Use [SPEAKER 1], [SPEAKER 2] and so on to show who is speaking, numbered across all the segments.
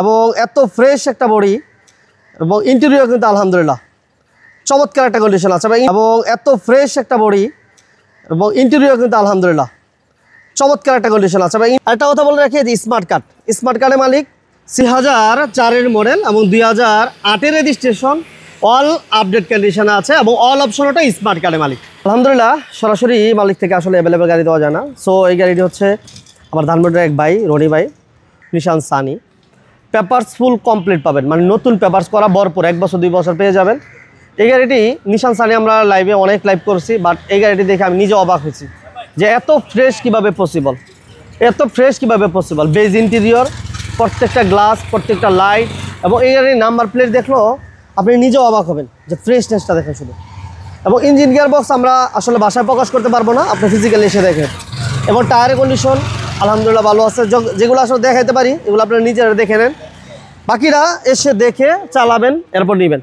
[SPEAKER 1] এবং এত ফ্রেশ একটা বডি এবং ইন্টেরিয়র কিন্তু আলহামদুলিল্লাহ চমৎকার একটা কন্ডিশন আছে এবং এত ফ্রেশ একটা বডি এবং ইন্টেরিয়র কিন্তু আলহামদুলিল্লাহ চমৎকার একটা কন্ডিশন আছে। একটা কথা বলে রাখি, স্মার্ট কার্ডের মালিক 2004-এর মডেল এবং 2008-এর রেজিস্ট্রেশন, অল আপডেট কন্ডিশনে আছে এবং অল অপশন ওটা স্মার্ট কার্ডের মালিক। আলহামদুলিল্লাহ সরাসরি মালিক থেকে আসলে অ্যাভেলেবেল গাড়ি দেওয়া যায় না। সো এই গাড়িটি হচ্ছে আমার ধানমন্ডির এক ভাই, রনি ভাই, নিশান সানি। পেপারস ফুল কমপ্লিট পাবেন, মানে নতুন পেপারস করা ভরপুর, 1 বছর 2 বছর পেয়ে যাবেন। এই গাড়িটি নিশান সানি আমরা অনেক লাইভ করছি, বাট এই গাড়িটি দেখে আমি নিজে অবাক হয়েছি যে এত ফ্রেশ কীভাবে পসিবল। বেজ ইন্টেরিয়র, প্রত্যেকটা গ্লাস, প্রত্যেকটা লাইট এবং এই গাড়ির নাম্বার প্লেট দেখলেও আপনি নিজেও অবাক হবেন যে ফ্রেশনেসটা দেখেন শুধু। এবং ইঞ্জিন গিয়ার বক্স আমরা আসলে বাসায় প্রকাশ করতে পারবো না, আপনি ফিজিক্যালি এসে দেখেন। এবং টায়ারের কন্ডিশন আলহামদুলিল্লাহ ভালো আছে, যেগুলো আসলে দেখাইতে পারি এগুলো আপনারা নিজেরা দেখে নেন, বাকিরা এসে দেখে চালাবেন, এরপর নেবেন।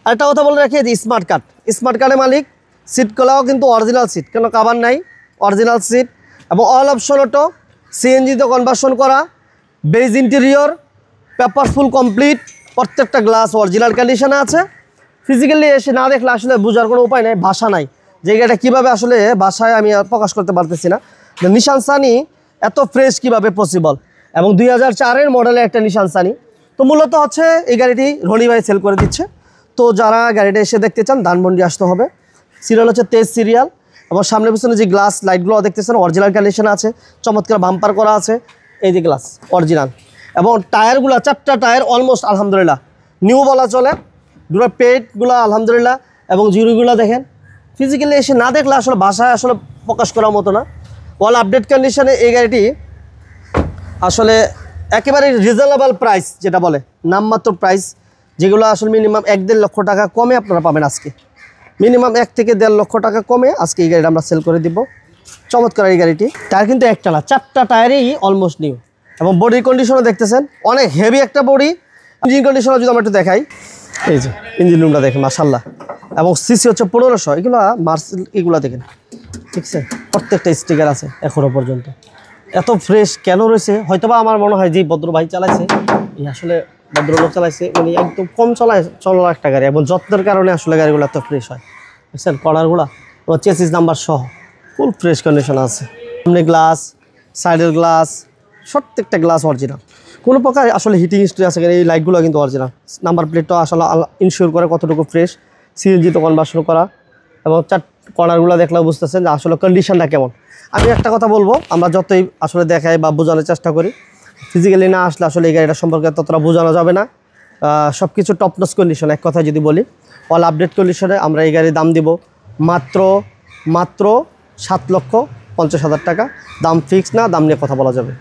[SPEAKER 1] আরেকটা কথা বলে রাখি, স্মার্ট কার্ডের মালিক। সিটগুলোও কিন্তু অরিজিনাল সিট, কেন কাভার নাই, অরিজিনাল সিট এবং অল অপশন অটো, সিএনজিতে কনভার্সন করা, beige interior, paper full complete, প্রত্যেকটা গ্লাস অরিজিনাল কন্ডিশনে আছে। ফিজিক্যালি এসে না দেখলে আসলে বোঝার কোনো উপায় নাই, ভাষা নাই যে এটা কীভাবে আসলে ভাষায় আমি প্রকাশ করতে পারতেছি না। নিশান সানি এত ফ্রেশ কীভাবে পসিবল এবং 2004-এর মডেলের একটা নিশান সানি। তো মূলত হচ্ছে এই গাড়িটি রনি ভাই সেল করে দিচ্ছে। তো যারা গাড়িটা এসে দেখতে চান ধানমন্ডি আসতে হবে। সিরিয়াল হচ্ছে 23 সিরিয়াল এবং সামনে পিছনে যে গ্লাস লাইটগুলো দেখতেছেন অরিজিনাল কন্ডিশন আছে, চমৎকার বাম্পার করা আছে, এই যে গ্লাস অরিজিনাল এবং টায়ারগুলো 4টা টায়ার অলমোস্ট আলহামদুলিল্লাহ নিউ বলা চলে। দুটো পেটগুলো আলহামদুলিল্লাহ এবং জিরোগুলো দেখেন, ফিজিক্যালি এসে না দেখলে আসলে ভাষায় আসলে প্রকাশ করার মতো না। অল আপডেট কন্ডিশনে এই গাড়িটি আসলে একেবারে রিজনেবল প্রাইস, যেটা বলে নামমাত্র প্রাইস, যেগুলো আসলে মিনিমাম 1-1.5 লক্ষ টাকা কমে আপনারা পাবেন আজকে। মিনিমাম 1 থেকে 1.5 লক্ষ টাকা কমে আজকে এই গাড়িটা আমরা সেল করে দিব। চমৎকার এই গাড়িটি। টায়ার কিন্তু একটা না, 4টা টায়ারেই অলমোস্ট নিউ এবং বডির কন্ডিশনও দেখতেছেন অনেক হেভি একটা বডি। ইঞ্জিন কন্ডিশনও যদি আমরা একটু দেখাই, এই যে ইঞ্জিন রুমটা দেখেন মাশাআল্লাহ এবং সিসি হচ্ছে 1500। এগুলো এগুলো দেখেন, ঠিক আছে, প্রত্যেকটা স্টিকার আছে এখনও পর্যন্ত। এত ফ্রেশ কেন রয়েছে, হয়তোবা আমার মনে হয় যে ভদ্র ভাই চালাইছে, এই আসলে ভদ্রলোক চালাইছে, উনি একদম কম চলা একটা গাড়ি এবং যত্নের কারণে আসলে গাড়িগুলো এত ফ্রেশ হয়। বুঝছেন, কর্নারগুলো এবং চেসিস নাম্বার সহ ফুল ফ্রেশ কন্ডিশন আছে। সামনে গ্লাস, সাইডের গ্লাস, প্রত্যেকটা গ্লাস অরিজিনাল, কোনো প্রকার আসলে হিটিং হিস্ট্রি আছে। এই লাইটগুলো কিন্তু অরিজিনাল, নাম্বার প্লেটটা আসলে ইনশিওর করে কতটুকু ফ্রেশ, সিএনজিতে কনভার্সন করা এবং কর্নারগুলো দেখলেও বুঝতেছেন যে আসলে কন্ডিশনটা কেমন। আমি একটা কথা বলবো, আমরা যতই আসলে দেখাই বা বোঝানোর চেষ্টা করি, ফিজিক্যালি না আসলে আসলে এই গাড়িটা সম্পর্কে ততটা বোঝানো যাবে না। সব কিছু টপনস কন্ডিশন, এক কথায় যদি বলি অল আপডেট কন্ডিশনে আমরা এই গাড়ির দাম দিব মাত্র 7,50,000 টাকা। দাম ফিক্স না, দাম নিয়ে কথা বলা যাবে।